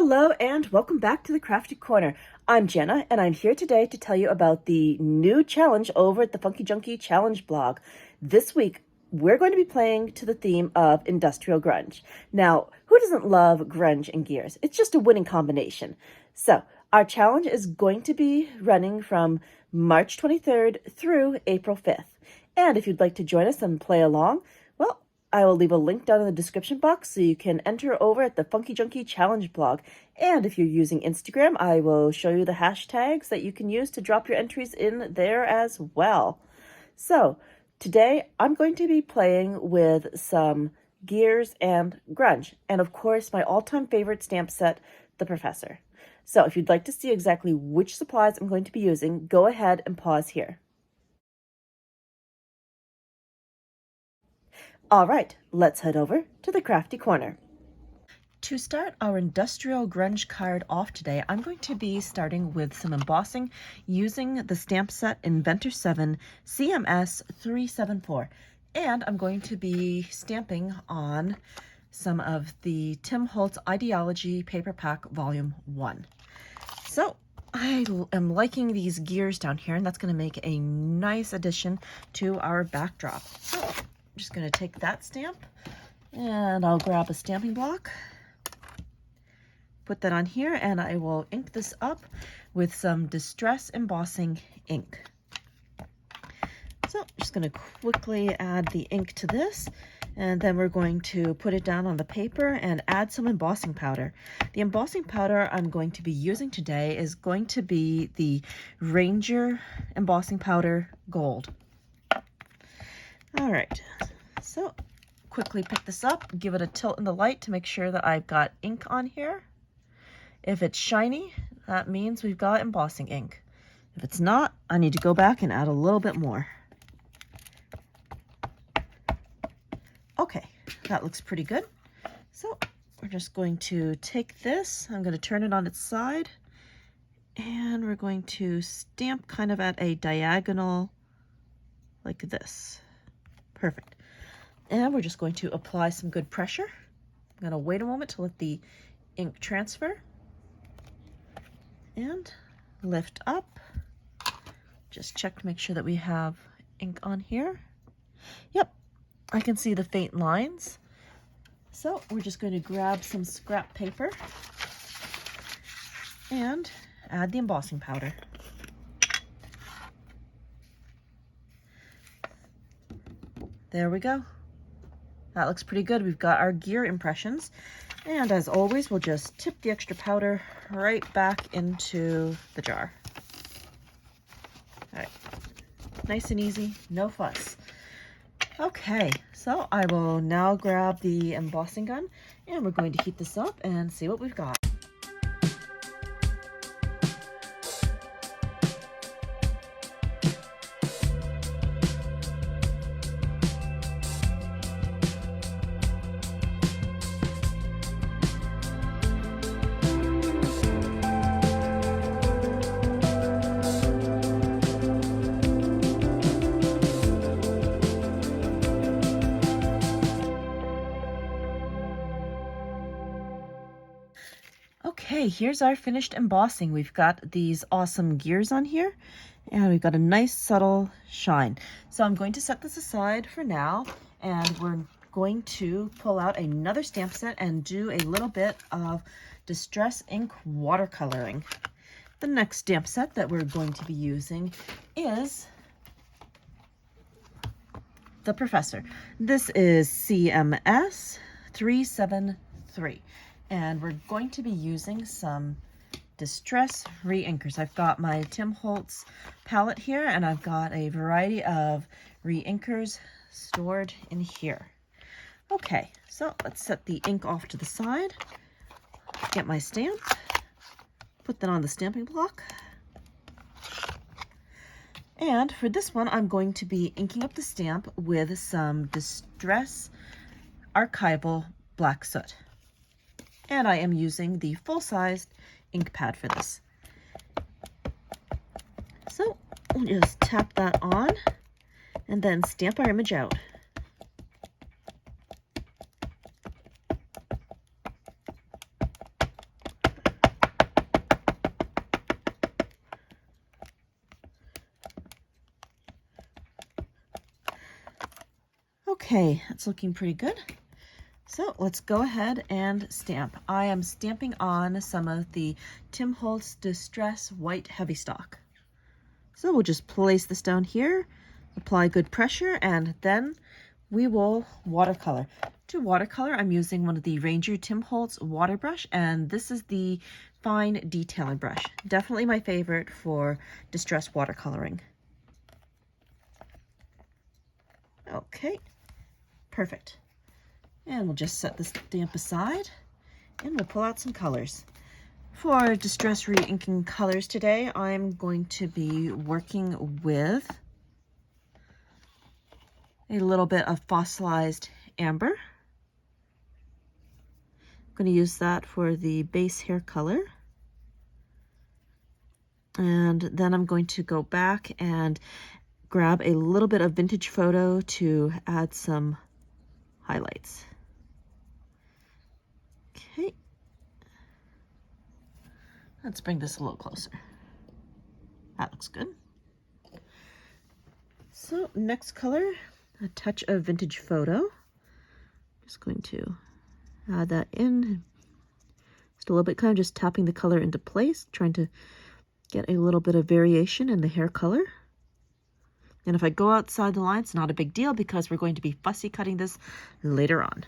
Hello and welcome back to the Crafty Corner. I'm Janna and I'm here today to tell you about the new challenge over at the Funkie Junkie Challenge blog. This week, we're going to be playing to the theme of industrial grunge. Now, who doesn't love grunge and gears? It's just a winning combination. So, our challenge is going to be running from March 23rd through April 5th. And if you'd like to join us and play along, well, I will leave a link down in the description box so you can enter over at the Funkie Junkie Challenge blog. And if you're using Instagram, I will show you the hashtags that you can use to drop your entries in there as well. So, today I'm going to be playing with some gears and grunge. And of course, my all-time favorite stamp set, the Professor. So, if you'd like to see exactly which supplies I'm going to be using, go ahead and pause here. All right, let's head over to the Crafty Corner. To start our industrial grunge card off today, I'm going to be starting with some embossing using the stamp set Inventor 7 CMS 374. And I'm going to be stamping on some of the Tim Holtz Ideology Paper Pack Volume 1. So I am liking these gears down here, and that's going to make a nice addition to our backdrop. So I'm just going to take that stamp and I'll grab a stamping block, put that on here, and I will ink this up with some Distress Embossing ink. So I'm just going to quickly add the ink to this, and then we're going to put it down on the paper and add some embossing powder. The embossing powder I'm going to be using today is going to be the Ranger Embossing Powder Gold. All right, so quickly pick this up, give it a tilt in the light to make sure that I've got ink on here. If it's shiny, that means we've got embossing ink. If it's not, I need to go back and add a little bit more. Okay, that looks pretty good. So we're just going to take this, I'm going to turn it on its side, and we're going to stamp kind of at a diagonal like this. Perfect. And we're just going to apply some good pressure. I'm going to wait a moment to let the ink transfer. And lift up. Just check to make sure that we have ink on here. Yep, I can see the faint lines. So we're just going to grab some scrap paper and add the embossing powder. There we go. That looks pretty good. We've got our gear impressions. And as always, we'll just tip the extra powder right back into the jar. All right, nice and easy, no fuss. Okay, so I will now grab the embossing gun and we're going to heat this up and see what we've got. Okay, here's our finished embossing. We've got these awesome gears on here, and we've got a nice subtle shine. So I'm going to set this aside for now, and we're going to pull out another stamp set and do a little bit of Distress Ink watercoloring. The next stamp set that we're going to be using is the Professor. This is CMS 373. And we're going to be using some Distress re-inkers. I've got my Tim Holtz palette here, and I've got a variety of re-inkers stored in here. Okay, so let's set the ink off to the side, get my stamp, put that on the stamping block. And for this one, I'm going to be inking up the stamp with some Distress Archival Black Soot. And I am using the full-sized ink pad for this. So we'll just tap that on and then stamp our image out. Okay, that's looking pretty good. So let's go ahead and stamp. I am stamping on some of the Tim Holtz Distress White Heavy Stock. So we'll just place this down here, apply good pressure, and then we will watercolor. To watercolor, I'm using one of the Ranger Tim Holtz water brush, and this is the fine detailing brush. Definitely my favorite for distress watercoloring. Okay, perfect. And we'll just set this stamp aside, and we'll pull out some colors. For distress re-inking colors today, I'm going to be working with a little bit of fossilized amber. I'm going to use that for the base hair color. And then I'm going to go back and grab a little bit of vintage photo to add some highlights. Okay. Let's bring this a little closer. That looks good. So next color, a touch of vintage photo. Just going to add that in. Just a little bit, kind of just tapping the color into place, trying to get a little bit of variation in the hair color. And if I go outside the line, it's not a big deal because we're going to be fussy cutting this later on.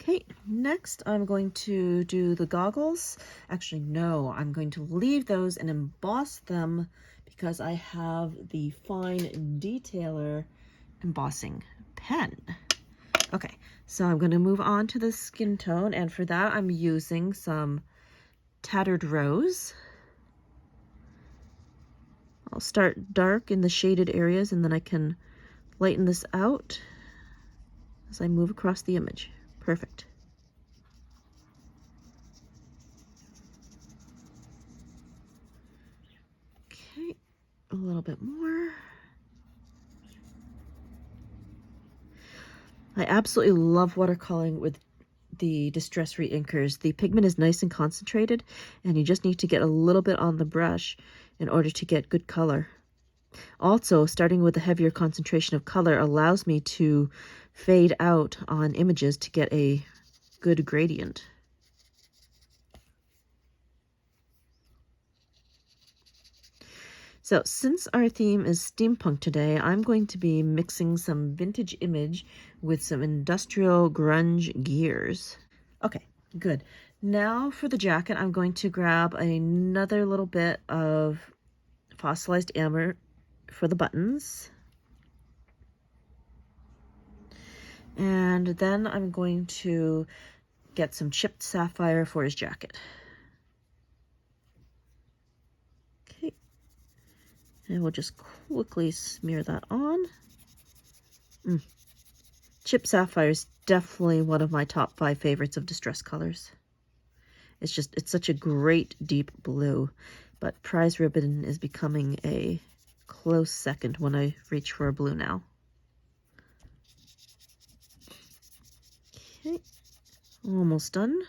Okay, next I'm going to do the goggles. Actually, no, I'm going to leave those and emboss them because I have the fine detailer embossing pen. Okay, so I'm going to move on to the skin tone, and for that I'm using some Tattered Rose. I'll start dark in the shaded areas, and then I can lighten this out as I move across the image. Perfect. Okay, a little bit more. I absolutely love watercoloring with the Distress Re-Inkers. The pigment is nice and concentrated, and you just need to get a little bit on the brush in order to get good color. Also, starting with a heavier concentration of color allows me to fade out on images to get a good gradient. So since our theme is steampunk today, I'm going to be mixing some vintage image with some industrial grunge gears. Okay, good. Now for the jacket, I'm going to grab another little bit of fossilized amber for the buttons. And then I'm going to get some chipped sapphire for his jacket. Okay. And we'll just quickly smear that on. Chipped sapphire is definitely one of my top 5 favorites of distress colors. It's such a great deep blue, but prize ribbon is becoming a close second when I reach for a blue now. Okay, almost done.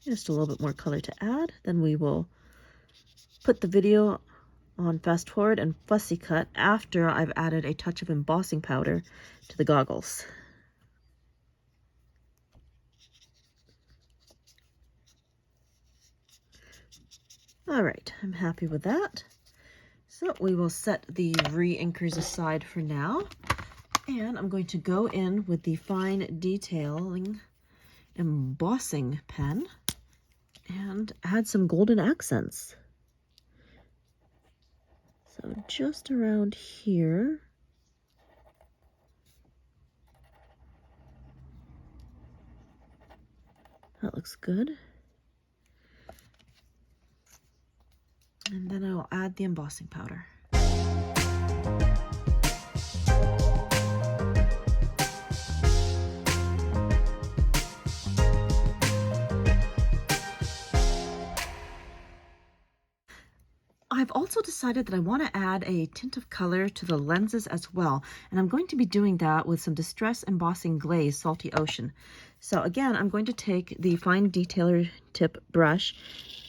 Just a little bit more color to add. Then we will put the video on fast forward and fussy cut after I've added a touch of embossing powder to the goggles. All right, I'm happy with that. So we will set the re-inkers aside for now. And I'm going to go in with the fine detailing embossing pen and add some golden accents. So just around here. That looks good. And then I will add the embossing powder. I've also decided that I want to add a tint of color to the lenses as well, and I'm going to be doing that with some Distress Embossing Glaze Salty Ocean. So again, I'm going to take the fine detailer tip brush,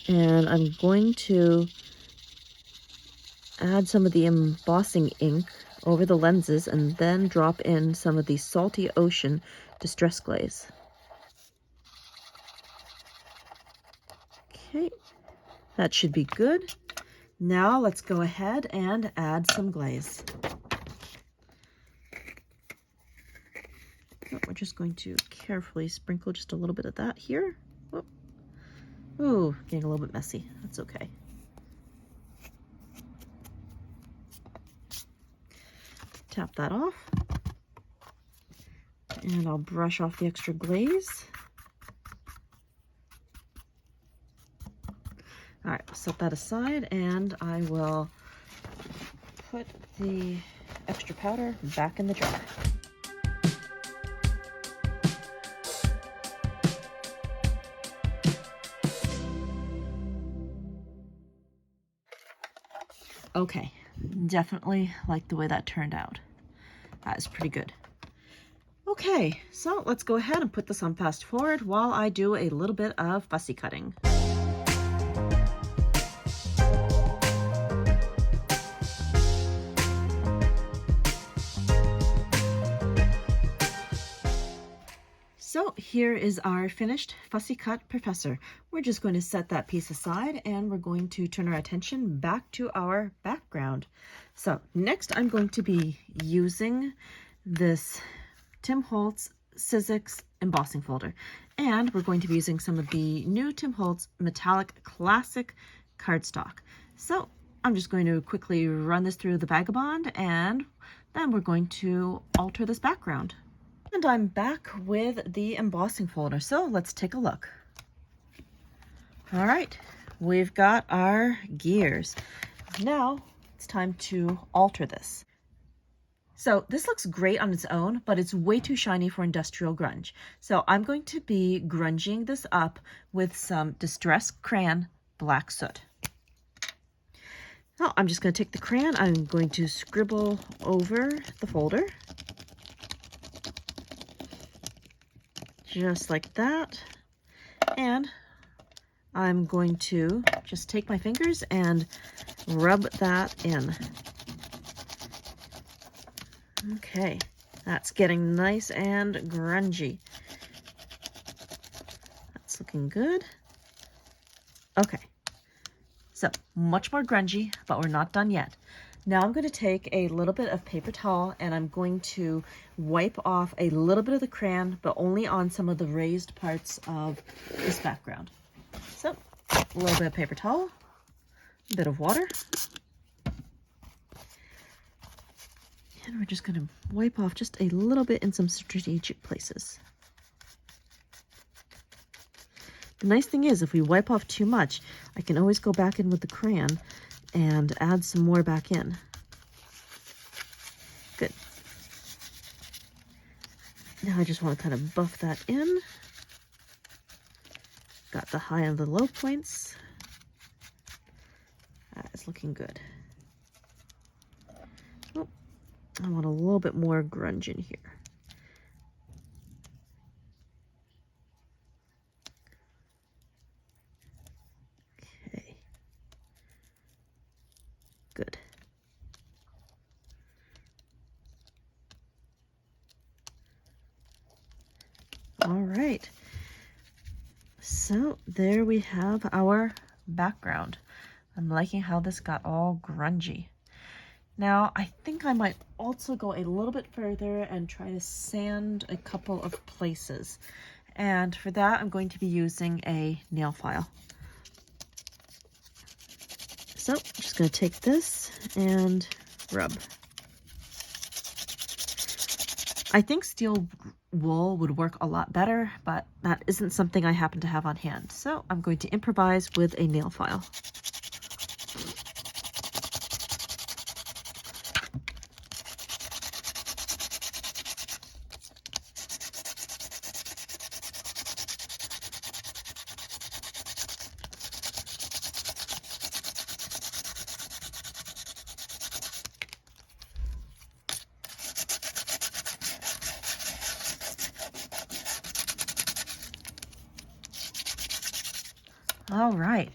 and I'm going to add some of the embossing ink over the lenses and then drop in some of the Salty Ocean Distress Glaze. Okay, that should be good. Now let's go ahead and add some glaze. So we're just going to carefully sprinkle just a little bit of that here. Oh. Ooh, getting a little bit messy. That's okay. Tap that off. And I'll brush off the extra glaze. All right, I'll set that aside, and I will put the extra powder back in the jar. Okay, definitely like the way that turned out. That is pretty good. Okay, so let's go ahead and put this on fast forward while I do a little bit of fussy cutting. So here is our finished fussy cut professor. We're just going to set that piece aside, and we're going to turn our attention back to our background. So next I'm going to be using this Tim Holtz Sizzix embossing folder, and we're going to be using some of the new Tim Holtz metallic classic cardstock. So I'm just going to quickly run this through the Vagabond, and then we're going to alter this background. And I'm back with the embossing folder, so let's take a look. All right, we've got our gears. Now it's time to alter this. So this looks great on its own, but it's way too shiny for industrial grunge. So I'm going to be grunging this up with some Distress Crayon Black Soot. Now I'm just going to take the crayon, I'm going to scribble over the folder. Just like that, and I'm going to just take my fingers and rub that in. Okay, that's getting nice and grungy. That's looking good. Okay, so much more grungy, but we're not done yet. Now I'm going to take a little bit of paper towel, and I'm going to wipe off a little bit of the crayon, but only on some of the raised parts of this background. So a little bit of paper towel, a bit of water, and we're just going to wipe off just a little bit in some strategic places. The nice thing is, if we wipe off too much, I can always go back in with the crayon and add some more back in. Good. Now I just want to kind of buff that in. Got the high and the low points. That is looking good. Oh, I want a little bit more grunge in here. Good. All right. So there we have our background. I'm liking how this got all grungy. Now, I think I might also go a little bit further and try to sand a couple of places. And for that, I'm going to be using a nail file. So I'm just going to take this and rub. I think steel wool would work a lot better, but that isn't something I happen to have on hand. So I'm going to improvise with a nail file. All right.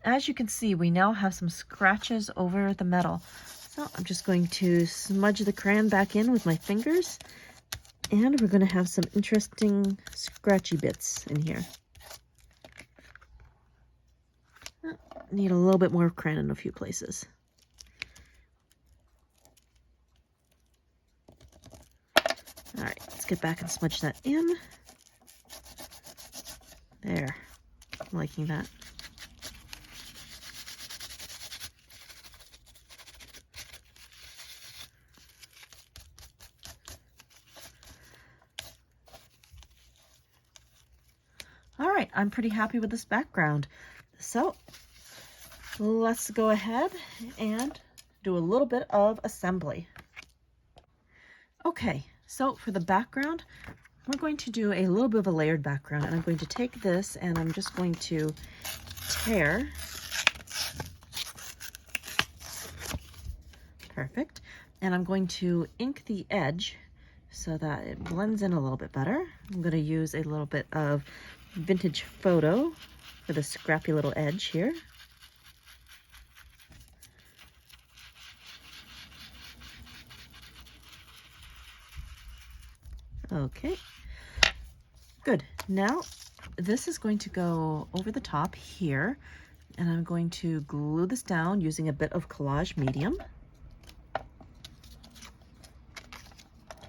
As you can see, we now have some scratches over the metal. So I'm just going to smudge the crayon back in with my fingers, and we're going to have some interesting scratchy bits in here. Need a little bit more crayon in a few places. All right, let's get back and smudge that in. There, I'm liking that. All right, I'm pretty happy with this background. So let's go ahead and do a little bit of assembly. Okay, so for the background, we're going to do a little bit of a layered background, and I'm going to take this and I'm just going to tear. Perfect. And I'm going to ink the edge so that it blends in a little bit better. I'm going to use a little bit of vintage photo for the scrappy little edge here. Okay, good. Now this is going to go over the top here, and I'm going to glue this down using a bit of collage medium.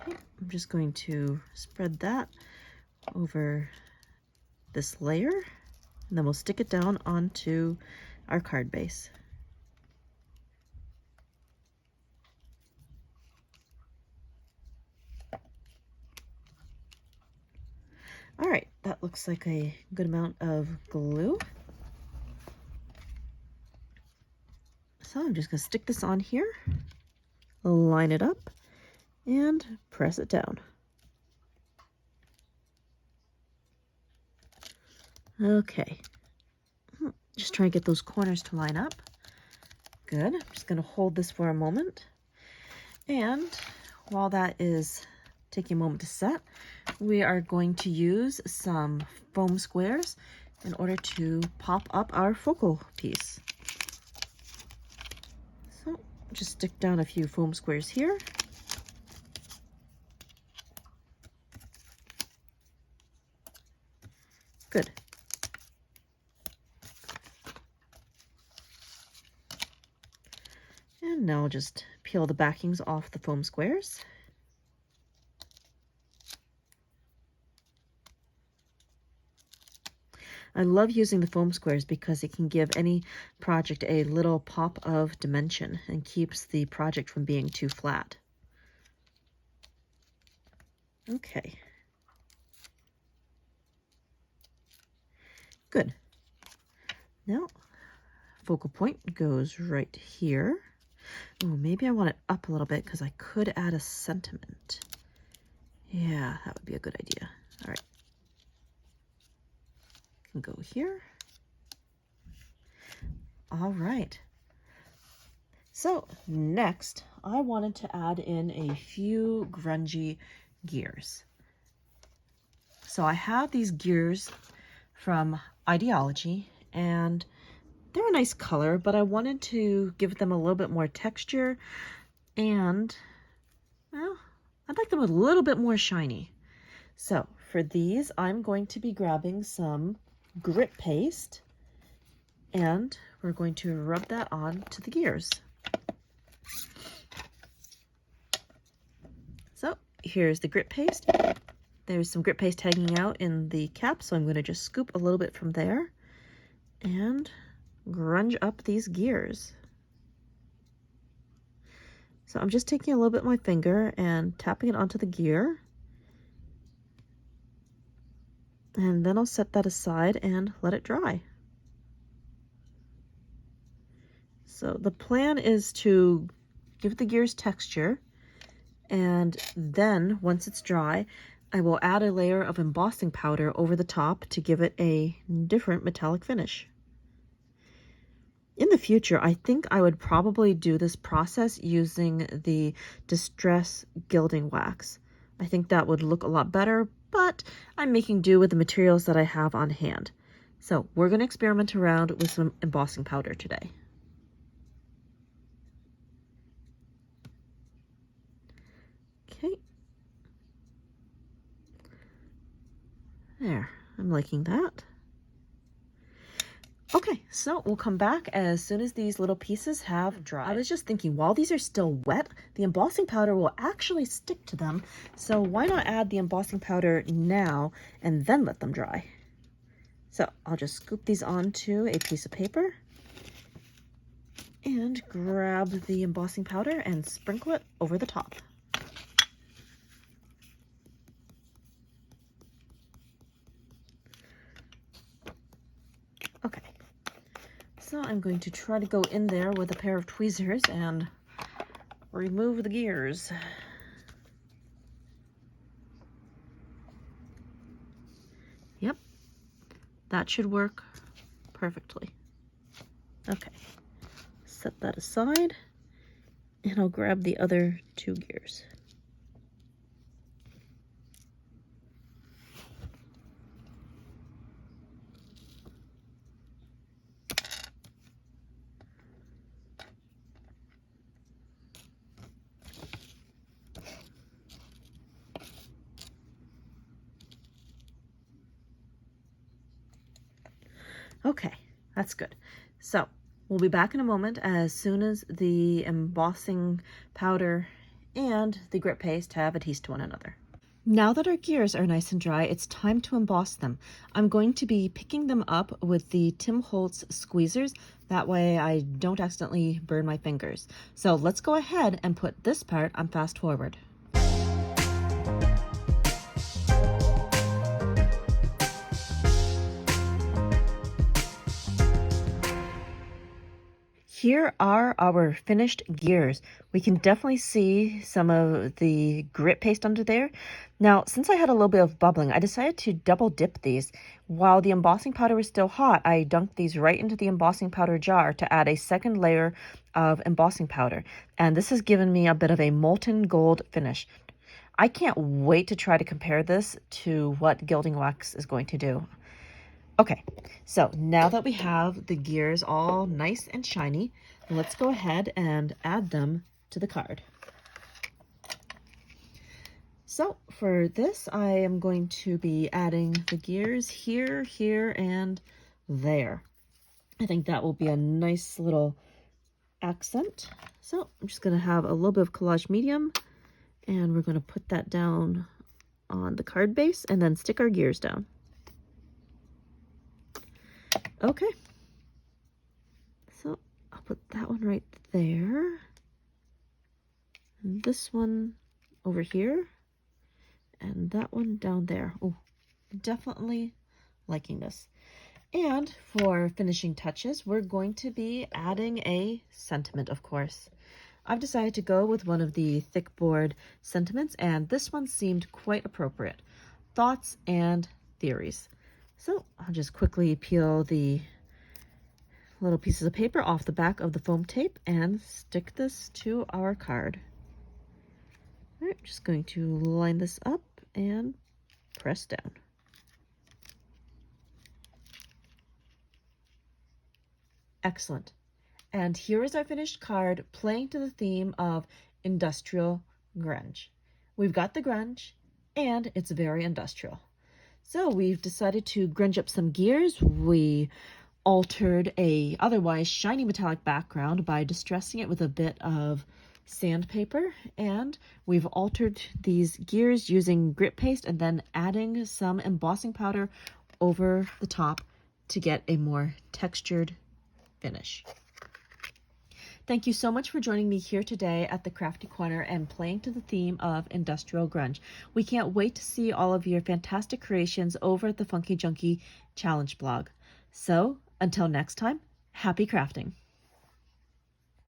Okay, I'm just going to spread that over this layer, and then we'll stick it down onto our card base. All right, that looks like a good amount of glue. So I'm just gonna stick this on here, line it up, and press it down. Okay, just try and get those corners to line up. Good, I'm just gonna hold this for a moment. And while that is taking a moment to set, we are going to use some foam squares in order to pop up our focal piece. So just stick down a few foam squares here. Good. And now I'll just peel the backings off the foam squares. I love using the foam squares because it can give any project a little pop of dimension and keeps the project from being too flat. Okay. Good. Now, focal point goes right here. Oh, maybe I want it up a little bit because I could add a sentiment. Yeah, that would be a good idea. All right. Can go here. All right. So next, I wanted to add in a few grungy gears. So I have these gears from Ideology, and they're a nice color, but I wanted to give them a little bit more texture, and well, I'd like them a little bit more shiny. So for these, I'm going to be grabbing some grit paste, and we're going to rub that on to the gears. So here's the grit paste. There's some grit paste hanging out in the cap, so I'm going to just scoop a little bit from there and grunge up these gears. So I'm just taking a little bit of my finger and tapping it onto the gear. And then I'll set that aside and let it dry. So the plan is to give the gears texture, and then once it's dry, I will add a layer of embossing powder over the top to give it a different metallic finish. In the future, I think I would probably do this process using the Distress Gilding Wax. I think that would look a lot better, but I'm making do with the materials that I have on hand. So we're going to experiment around with some embossing powder today. Okay. There, I'm liking that. Okay, so we'll come back as soon as these little pieces have dried. I was just thinking, while these are still wet, the embossing powder will actually stick to them. So why not add the embossing powder now and then let them dry? So I'll just scoop these onto a piece of paper and grab the embossing powder and sprinkle it over the top. Okay, so I'm going to try to go in there with a pair of tweezers and remove the gears. Yep, that should work perfectly. Okay, set that aside, and I'll grab the other two gears. Okay, that's good. So we'll be back in a moment as soon as the embossing powder and the grit paste have adhesed to one another. Now that our gears are nice and dry, it's time to emboss them. I'm going to be picking them up with the Holtz squeezers. That way I don't accidentally burn my fingers. So let's go ahead and put this part on fast forward. Here are our finished gears. We can definitely see some of the grit paste under there. Now, since I had a little bit of bubbling, I decided to double dip these. While the embossing powder was still hot, I dunked these right into the embossing powder jar to add a second layer of embossing powder. And this has given me a bit of a molten gold finish. I can't wait to try to compare this to what gilding wax is going to do. Okay, so now that we have the gears all nice and shiny, let's go ahead and add them to the card. So for this, I am going to be adding the gears here, here, and there. I think that will be a nice little accent. So I'm just going to have a little bit of collage medium, and we're going to put that down on the card base and then stick our gears down. Okay, so I'll put that one right there, and this one over here, and that one down there. Oh, definitely liking this. And for finishing touches, we're going to be adding a sentiment, of course. I've decided to go with one of the thick board sentiments, and this one seemed quite appropriate. Thoughts and theories. So I'll just quickly peel the little pieces of paper off the back of the foam tape and stick this to our card. All right, just going to line this up and press down. Excellent. And here is our finished card playing to the theme of industrial grunge. We've got the grunge and it's very industrial. So we've decided to grunge up some gears. We altered a otherwise shiny metallic background by distressing it with a bit of sandpaper, and we've altered these gears using grit paste and then adding some embossing powder over the top to get a more textured finish. Thank you so much for joining me here today at the Crafty Corner and playing to the theme of industrial grunge. We can't wait to see all of your fantastic creations over at the Funkie Junkie Challenge blog. So, until next time, happy crafting.